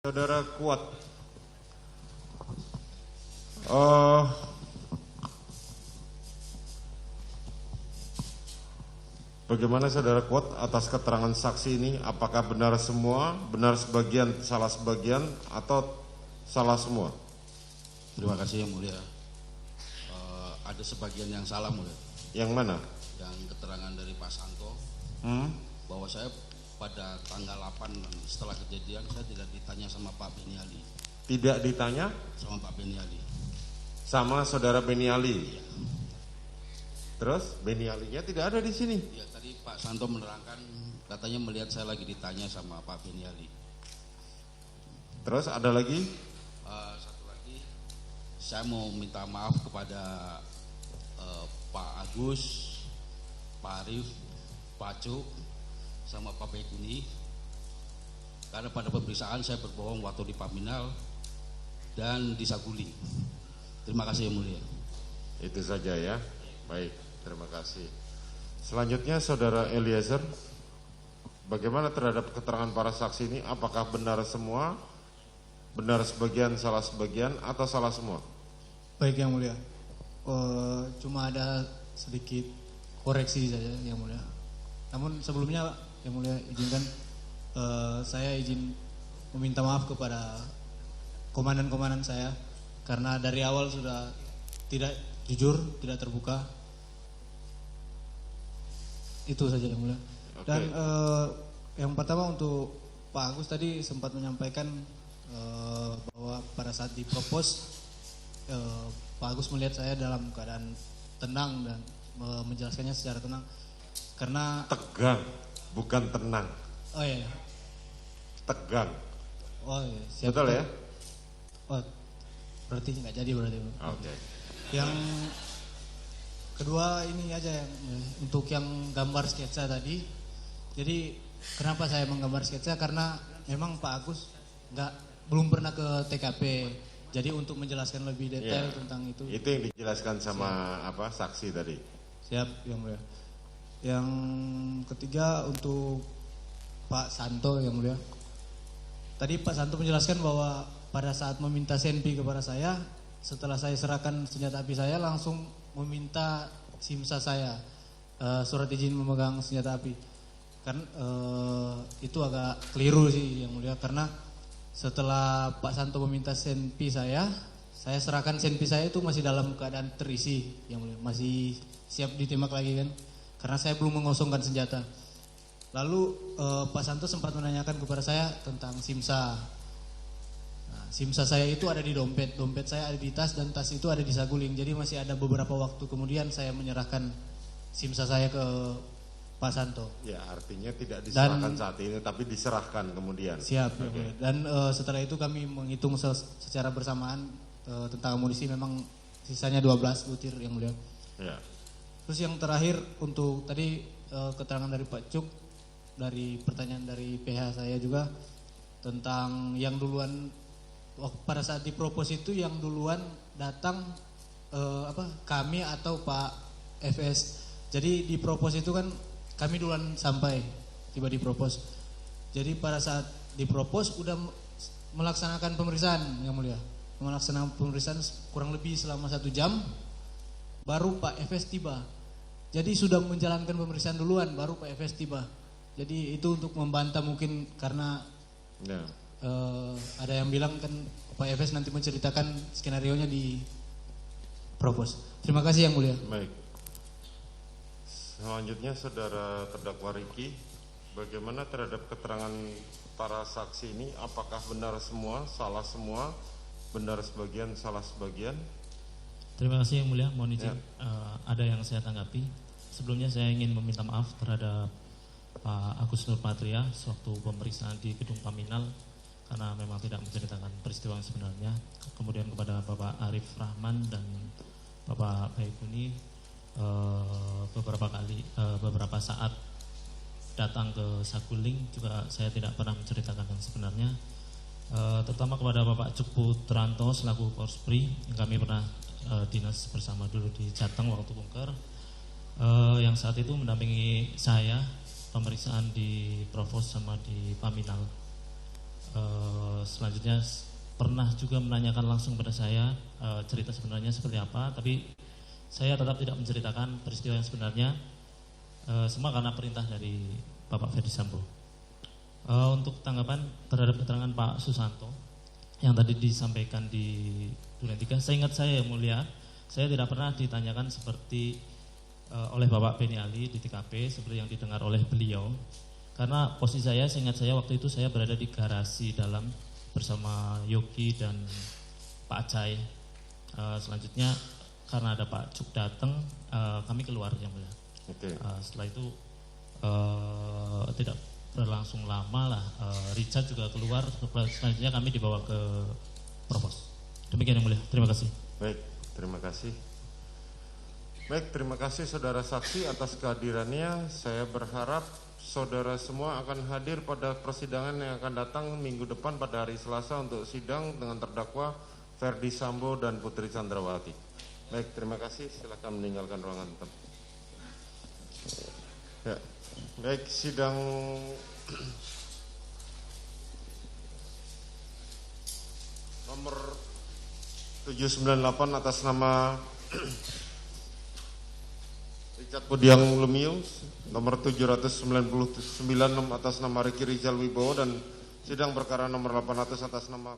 Saudara Kuat, eh, bagaimana saudara Kuat atas keterangan saksi ini? Apakah benar semua, benar sebagian, salah sebagian, atau salah semua? Terima kasih yang mulia. Ada sebagian yang salah mulia. Yang mana? Yang keterangan dari Pak Santo bahwa saya pada tanggal 8 setelah kejadian saya tidak ditanya sama Pak Beni Ali. Tidak ditanya? Sama Pak Beni Ali. Sama saudara Beni Ali. Ya. Terus Beni Ali-nya tidak ada di sini. Ya, tadi Pak Santo menerangkan katanya melihat saya lagi ditanya sama Pak Beni Ali. Terus ada lagi? Satu lagi, saya mau minta maaf kepada Pak Agus, Pak Arif, Pak Cuk, sama Pak Baikuni, karena pada pemeriksaan saya berbohong waktu di Paminal dan di Saguling. Terima kasih yang mulia. Itu saja ya. Baik, terima kasih. Selanjutnya saudara Eliezer, bagaimana terhadap keterangan para saksi ini? Apakah benar semua, benar sebagian, salah sebagian, atau salah semua? Baik yang mulia, cuma ada sedikit koreksi saja yang mulia. Namun sebelumnya yang mulia izinkan saya izin meminta maaf kepada komandan-komandan saya karena dari awal sudah tidak jujur, tidak terbuka. Itu saja yang mulia. Oke. Dan yang pertama untuk Pak Agus tadi sempat menyampaikan bahwa pada saat dipropos Pak Agus melihat saya dalam keadaan tenang dan menjelaskannya secara tenang karena Tegang, bukan tenang. oh iya, Tegang. oh iya, siap. Betul ya? Oh, berarti nggak jadi berarti. Oke. Yang kedua ini aja yang untuk yang gambar sketsa tadi. Jadi kenapa saya menggambar sketsa karena memang Pak Agus belum pernah ke TKP. Jadi untuk menjelaskan lebih detail tentang itu. Itu yang dijelaskan sama saksi tadi. Siap yang mulia. Yang ketiga untuk Pak Santo yang mulia. Tadi Pak Santo menjelaskan bahwa pada saat meminta senpi kepada saya, setelah saya serahkan senjata api saya langsung meminta simsa saya, surat izin memegang senjata api. Kan itu agak keliru sih yang mulia karena setelah Pak Santo meminta senpi saya serahkan senpi saya itu masih dalam keadaan terisi yang mulia, masih siap ditembak lagi kan, karena saya belum mengosongkan senjata. Lalu Pak Santo sempat menanyakan kepada saya tentang simsa. Nah, simsa saya itu ada di dompet saya ada di tas dan tas itu ada di saguling. Jadi masih ada beberapa waktu kemudian saya menyerahkan simsa saya ke Pak Santo. Ya, artinya tidak diserahkan saat ini, tapi diserahkan kemudian. Siap. Okay. Dan setelah itu kami menghitung secara bersamaan tentang amunisi, memang sisanya 12 butir yang mulia. Ya. Terus yang terakhir untuk tadi keterangan dari Pak Cuk, dari pertanyaan dari PH saya juga tentang yang duluan pada saat dipropos itu yang duluan datang kami atau Pak FS. Jadi dipropos itu kan kami duluan sampai tiba dipropos. Jadi pada saat dipropos udah melaksanakan pemeriksaan yang mulia. Melaksanakan pemeriksaan kurang lebih selama 1 jam baru Pak FS tiba. Jadi sudah menjalankan pemeriksaan duluan baru Pak FS tiba. Jadi itu untuk membantah mungkin karena ada yang bilang kan Pak FS nanti menceritakan skenario-nya di propos. Terima kasih yang mulia. Baik. Selanjutnya saudara terdakwa Riki, bagaimana terhadap keterangan para saksi ini? Apakah benar semua, salah semua, benar sebagian, salah sebagian? Terima kasih yang mulia, mohon izin ada yang saya tanggapi. Sebelumnya saya ingin meminta maaf terhadap Pak Agus Nurpatria sewaktu pemeriksaan di gedung Paminal karena memang tidak menceritakan peristiwa yang sebenarnya. Kemudian kepada Bapak Arif Rahman dan Bapak Baikuni beberapa saat datang ke Saguling juga saya tidak pernah menceritakan yang sebenarnya. Terutama kepada Bapak Cuk Putranto selaku Korspri yang kami pernah dinas bersama dulu di Jateng waktu kunker, yang saat itu mendampingi saya pemeriksaan di Provos sama di Paminal. selanjutnya pernah juga menanyakan langsung pada saya cerita sebenarnya seperti apa, tapi saya tetap tidak menceritakan peristiwa yang sebenarnya, semua karena perintah dari Bapak Ferdi Sambo. Untuk tanggapan terhadap keterangan Pak Susanto yang tadi disampaikan di Duren 3, seingat saya yang mulia, saya tidak pernah ditanyakan seperti oleh Bapak Beni Ali di TKP seperti yang didengar oleh beliau. Karena posisi saya, seingat saya waktu itu saya berada di garasi dalam bersama Yogi dan Pak Acai. Selanjutnya karena ada Pak Cuk datang, kami keluar yang mulia. Setelah itu tidak berlangsung lama lah, Richard juga keluar. Selanjutnya kami dibawa ke Provos. Demikian yang mulia. Terima kasih. Baik, terima kasih. Baik, terima kasih saudara saksi atas kehadirannya. Saya berharap saudara semua akan hadir pada persidangan yang akan datang minggu depan pada hari Selasa untuk sidang dengan terdakwa Ferdi Sambo dan Putri Chandrawati. Baik, terima kasih. Silakan meninggalkan ruangan tempat. Ya, baik, sidang nomor 798 atas nama Richard Budiang Lumiu, nomor 799 atas nama Ricky Rizal Wibowo, dan sidang perkara nomor 800 atas nama